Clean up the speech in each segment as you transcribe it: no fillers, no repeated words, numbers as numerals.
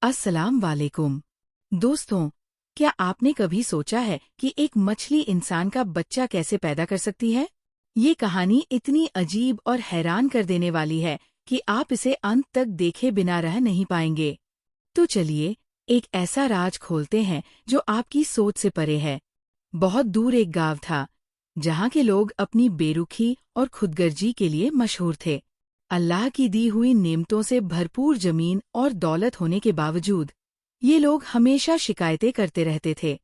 अस्सलाम वालेकुम। दोस्तों, क्या आपने कभी सोचा है कि एक मछली इंसान का बच्चा कैसे पैदा कर सकती है? ये कहानी इतनी अजीब और हैरान कर देने वाली है कि आप इसे अंत तक देखे बिना रह नहीं पाएंगे। तो चलिए, एक ऐसा राज खोलते हैं जो आपकी सोच से परे है। बहुत दूर एक गांव था, जहाँ के लोग अपनी बेरुखी और खुदगर्जी के लिए मशहूर थे। अल्लाह की दी हुई नेमतों से भरपूर जमीन और दौलत होने के बावजूद ये लोग हमेशा शिकायतें करते रहते थे।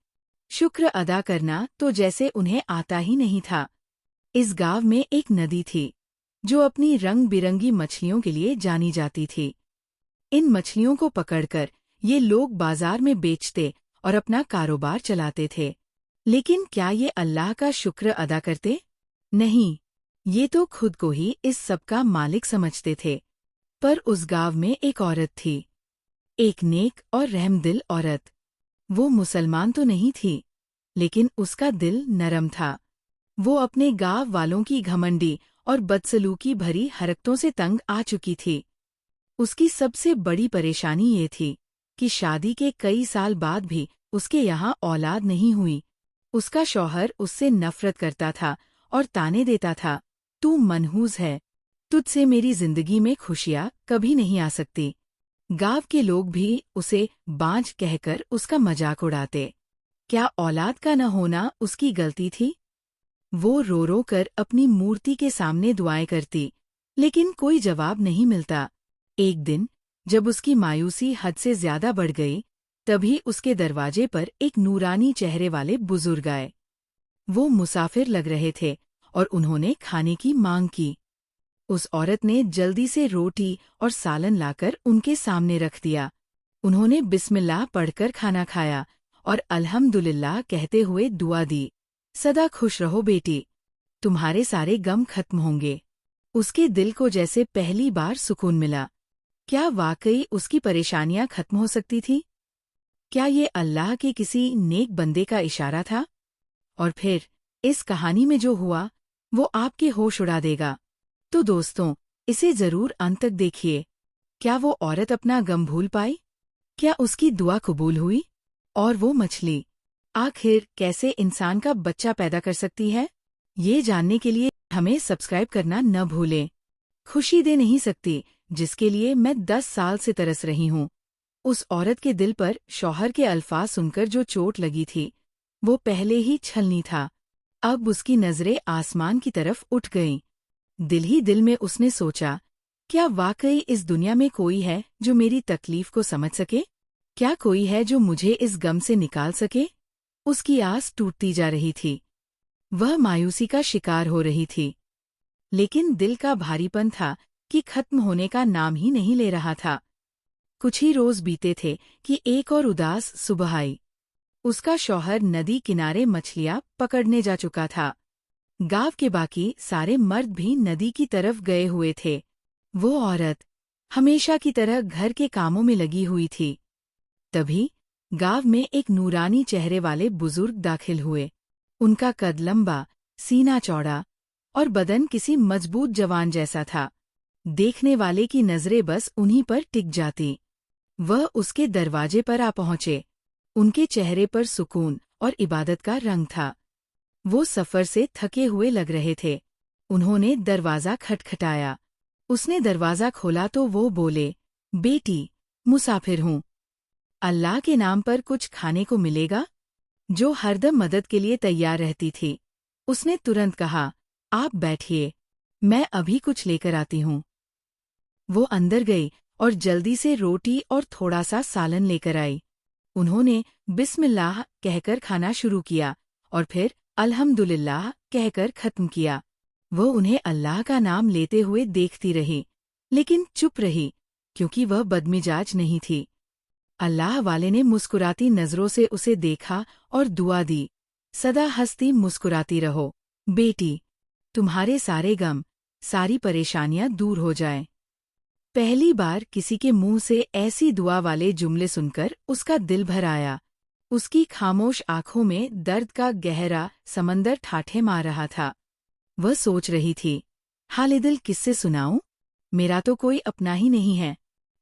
शुक्र अदा करना तो जैसे उन्हें आता ही नहीं था। इस गांव में एक नदी थी, जो अपनी रंग बिरंगी मछलियों के लिए जानी जाती थी। इन मछलियों को पकड़कर ये लोग बाजार में बेचते और अपना कारोबार चलाते थे। लेकिन क्या ये अल्लाह का शुक्र अदा करते? नहीं, ये तो खुद को ही इस सब का मालिक समझते थे। पर उस गांव में एक औरत थी, एक नेक और रहमदिल औरत। वो मुसलमान तो नहीं थी, लेकिन उसका दिल नरम था। वो अपने गांव वालों की घमंडी और बदसलूकी भरी हरकतों से तंग आ चुकी थी। उसकी सबसे बड़ी परेशानी ये थी कि शादी के कई साल बाद भी उसके यहाँ औलाद नहीं हुई। उसका शौहर उससे नफरत करता था और ताने देता था, तू मनहूस है, तुझसे मेरी जिंदगी में खुशियाँ कभी नहीं आ सकती। गांव के लोग भी उसे बांझ कहकर उसका मजाक उड़ाते। क्या औलाद का न होना उसकी गलती थी? वो रो रो कर अपनी मूर्ति के सामने दुआएं करती, लेकिन कोई जवाब नहीं मिलता। एक दिन, जब उसकी मायूसी हद से ज्यादा बढ़ गई, तभी उसके दरवाजे पर एक नूरानी चेहरे वाले बुजुर्ग आए। वो मुसाफिर लग रहे थे और उन्होंने खाने की मांग की। उस औरत ने जल्दी से रोटी और सालन लाकर उनके सामने रख दिया। उन्होंने बिस्मिल्लाह पढ़कर खाना खाया और अल्हम्दुलिल्लाह कहते हुए दुआ दी। सदा खुश रहो बेटी, तुम्हारे सारे गम खत्म होंगे। उसके दिल को जैसे पहली बार सुकून मिला। क्या वाकई उसकी परेशानियां खत्म हो सकती थी? क्या ये अल्लाह के किसी नेक बंदे का इशारा था? और फिर इस कहानी में जो हुआ, वो आपके होश उड़ा देगा। तो दोस्तों, इसे जरूर अंत तक देखिए। क्या वो औरत अपना गम भूल पाई? क्या उसकी दुआ कबूल हुई? और वो मछली आखिर कैसे इंसान का बच्चा पैदा कर सकती है? ये जानने के लिए हमें सब्सक्राइब करना न भूलें। खुशी दे नहीं सकती जिसके लिए मैं 10 साल से तरस रही हूँ। उस औरत के दिल पर शौहर के अल्फाज सुनकर जो चोट लगी थी, वो पहले ही छलनी था। अब उसकी नजरें आसमान की तरफ उठ गईं। दिल ही दिल में उसने सोचा, क्या वाकई इस दुनिया में कोई है जो मेरी तकलीफ को समझ सके? क्या कोई है जो मुझे इस गम से निकाल सके? उसकी आस टूटती जा रही थी। वह मायूसी का शिकार हो रही थी। लेकिन दिल का भारीपन था कि खत्म होने का नाम ही नहीं ले रहा था। कुछ ही रोज बीते थे कि एक और उदास सुबह आई। उसका शौहर नदी किनारे मछलियां पकड़ने जा चुका था। गांव के बाकी सारे मर्द भी नदी की तरफ गए हुए थे। वो औरत हमेशा की तरह घर के कामों में लगी हुई थी। तभी गांव में एक नूरानी चेहरे वाले बुजुर्ग दाखिल हुए। उनका कद लंबा, सीना चौड़ा और बदन किसी मजबूत जवान जैसा था। देखने वाले की नजरें बस उन्हीं पर टिक जाती। वह उसके दरवाजे पर आ पहुंचे। उनके चेहरे पर सुकून और इबादत का रंग था। वो सफर से थके हुए लग रहे थे। उन्होंने दरवाजा खटखटाया। उसने दरवाजा खोला तो वो बोले, बेटी, मुसाफिर हूँ। अल्लाह के नाम पर कुछ खाने को मिलेगा? जो हरदम मदद के लिए तैयार रहती थी, उसने तुरंत कहा, आप बैठिए, मैं अभी कुछ लेकर आती हूँ। वो अंदर गई और जल्दी से रोटी और थोड़ा सा सालन लेकर आई। उन्होंने बिस्मिल्लाह कहकर खाना शुरू किया और फिर अल्हम्दुलिल्लाह कहकर खत्म किया। वो उन्हें अल्लाह का नाम लेते हुए देखती रही, लेकिन चुप रही, क्योंकि वह बदमिजाज नहीं थी। अल्लाह वाले ने मुस्कुराती नजरों से उसे देखा और दुआ दी, सदा हंसती मुस्कुराती रहो, बेटी, तुम्हारे सारे गम, सारी परेशानियां दूर हो जाएं। पहली बार किसी के मुंह से ऐसी दुआ वाले जुमले सुनकर उसका दिल भर आया। उसकी खामोश आंखों में दर्द का गहरा समंदर ठाठे मार रहा था। वह सोच रही थी, हाले दिल किससे सुनाऊं? मेरा तो कोई अपना ही नहीं है।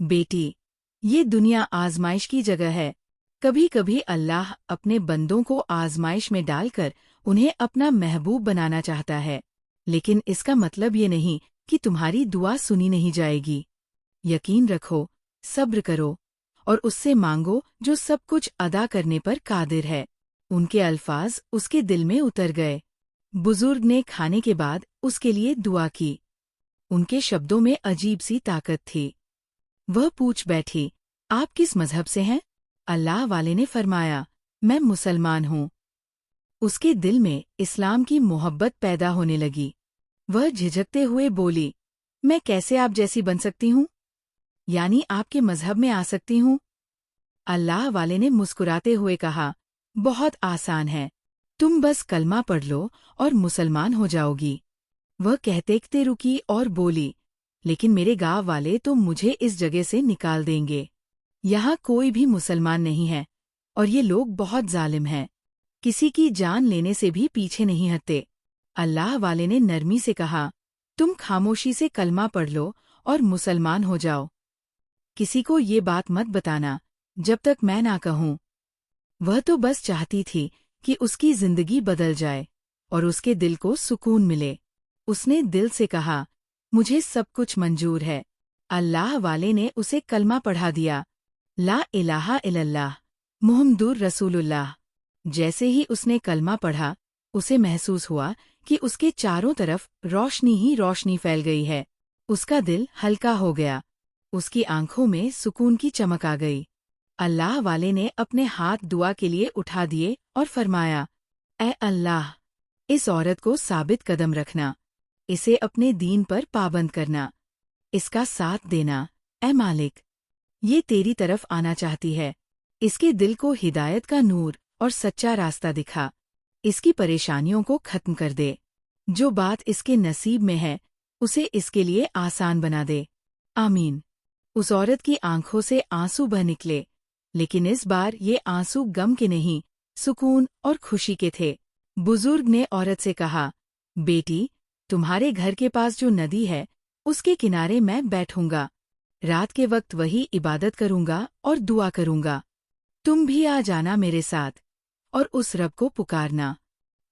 बेटी, ये दुनिया आजमाइश की जगह है। कभी कभी अल्लाह अपने बंदों को आजमाइश में डालकर उन्हें अपना महबूब बनाना चाहता है, लेकिन इसका मतलब ये नहीं कि तुम्हारी दुआ सुनी नहीं जाएगी। यकीन रखो, सब्र करो और उससे मांगो जो सब कुछ अदा करने पर कादिर है। उनके अल्फाज उसके दिल में उतर गए। बुजुर्ग ने खाने के बाद उसके लिए दुआ की। उनके शब्दों में अजीब सी ताकत थी। वह पूछ बैठी, आप किस मजहब से हैं? अल्लाह वाले ने फरमाया, मैं मुसलमान हूँ। उसके दिल में इस्लाम की मोहब्बत पैदा होने लगी। वह झिझकते हुए बोली, मैं कैसे आप जैसी बन सकती हूँ? यानी आपके मजहब में आ सकती हूँ? अल्लाह वाले ने मुस्कुराते हुए कहा, बहुत आसान है, तुम बस कलमा पढ़ लो और मुसलमान हो जाओगी। वह कहते रुकी और बोली, लेकिन मेरे गांव वाले तो मुझे इस जगह से निकाल देंगे। यहाँ कोई भी मुसलमान नहीं है और ये लोग बहुत जालिम हैं। किसी की जान लेने से भी पीछे नहीं हटते। अल्लाह वाले ने नरमी से कहा, तुम खामोशी से कलमा पढ़ लो और मुसलमान हो जाओ। किसी को ये बात मत बताना जब तक मैं ना कहूँ। वह तो बस चाहती थी कि उसकी जिंदगी बदल जाए और उसके दिल को सुकून मिले। उसने दिल से कहा, मुझे सब कुछ मंजूर है। अल्लाह वाले ने उसे कलमा पढ़ा दिया, ला इलाहा इल्लल्लाह मुहम्मदुर रसूलुल्लाह। जैसे ही उसने कलमा पढ़ा, उसे महसूस हुआ कि उसके चारों तरफ रोशनी ही रोशनी फैल गई है। उसका दिल हल्का हो गया। उसकी आंखों में सुकून की चमक आ गई। अल्लाह वाले ने अपने हाथ दुआ के लिए उठा दिए और फरमाया, ऐ अल्लाह, इस औरत को साबित कदम रखना, इसे अपने दीन पर पाबंद करना, इसका साथ देना। ऐ मालिक, ये तेरी तरफ आना चाहती है। इसके दिल को हिदायत का नूर और सच्चा रास्ता दिखा। इसकी परेशानियों को खत्म कर दे। जो बात इसके नसीब में है, उसे इसके लिए आसान बना दे। आमीन। उस औरत की आंखों से आंसू बह निकले, लेकिन इस बार ये आंसू गम के नहीं, सुकून और खुशी के थे। बुजुर्ग ने औरत से कहा, बेटी, तुम्हारे घर के पास जो नदी है, उसके किनारे मैं बैठूंगा। रात के वक्त वही इबादत करूंगा और दुआ करूंगा। तुम भी आ जाना मेरे साथ और उस रब को पुकारना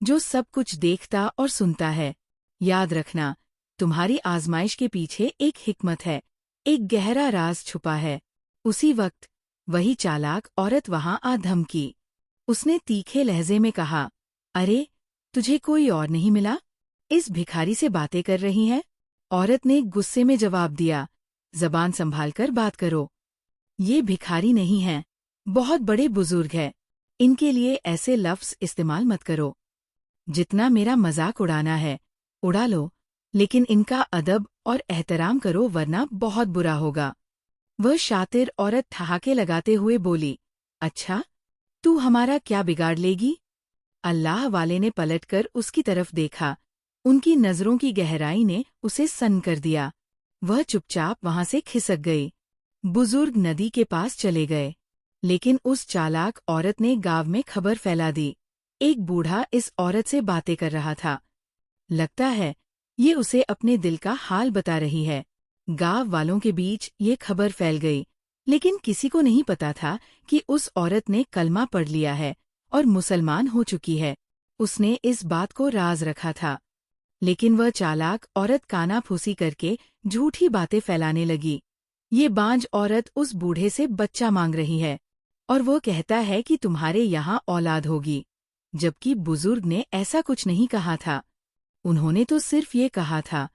जो सब कुछ देखता और सुनता है। याद रखना, तुम्हारी आजमाइश के पीछे एक हिकमत है, एक गहरा राज छुपा है। उसी वक्त वही चालाक औरत वहां आ धमकी। उसने तीखे लहजे में कहा, अरे, तुझे कोई और नहीं मिला? इस भिखारी से बातें कर रही हैं? औरत ने गुस्से में जवाब दिया, जबान संभालकर बात करो। ये भिखारी नहीं हैं, बहुत बड़े बुजुर्ग हैं। इनके लिए ऐसे लफ्ज़ इस्तेमाल मत करो। जितना मेरा मजाक उड़ाना है, उड़ा लो, लेकिन इनका अदब और एहतराम करो वरना बहुत बुरा होगा। वह शातिर औरत ठहाके लगाते हुए बोली, अच्छा, तू हमारा क्या बिगाड़ लेगी? अल्लाह वाले ने पलटकर उसकी तरफ देखा। उनकी नज़रों की गहराई ने उसे सन्न कर दिया। वह चुपचाप वहां से खिसक गई। बुजुर्ग नदी के पास चले गए, लेकिन उस चालाक औरत ने गांव में खबर फैला दी। एक बूढ़ा इस औरत से बातें कर रहा था। लगता है ये उसे अपने दिल का हाल बता रही है। गांव वालों के बीच ये खबर फैल गई, लेकिन किसी को नहीं पता था कि उस औरत ने कलमा पढ़ लिया है और मुसलमान हो चुकी है। उसने इस बात को राज रखा था, लेकिन वह चालाक औरत कानाफूसी करके झूठी बातें फैलाने लगी। ये बांझ औरत उस बूढ़े से बच्चा मांग रही है और वो कहता है कि तुम्हारे यहाँ औलाद होगी, जबकि बुजुर्ग ने ऐसा कुछ नहीं कहा था। उन्होंने तो सिर्फ ये कहा था,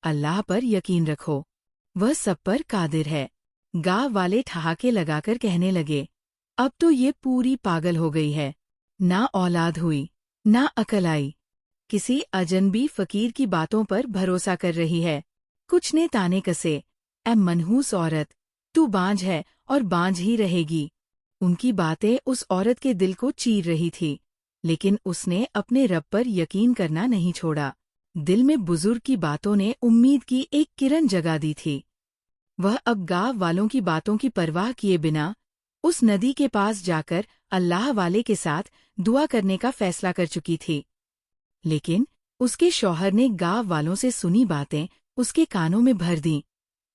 अल्लाह पर यकीन रखो, वह सब पर कादिर है। गांव वाले ठहाके लगाकर कहने लगे, अब तो ये पूरी पागल हो गई है। ना औलाद हुई, ना अकल आई, किसी अजनबी फकीर की बातों पर भरोसा कर रही है। कुछ ने ताने कसे, ऐ मनहूस औरत, तू बांझ है और बांझ ही रहेगी। उनकी बातें उस औरत के दिल को चीर रही थी, लेकिन उसने अपने रब पर यकीन करना नहीं छोड़ा। दिल में बुजुर्ग की बातों ने उम्मीद की एक किरण जगा दी थी। वह अब गांव वालों की बातों की परवाह किए बिना उस नदी के पास जाकर अल्लाह वाले के साथ दुआ करने का फैसला कर चुकी थी। लेकिन उसके शौहर ने गांव वालों से सुनी बातें उसके कानों में भर दीं।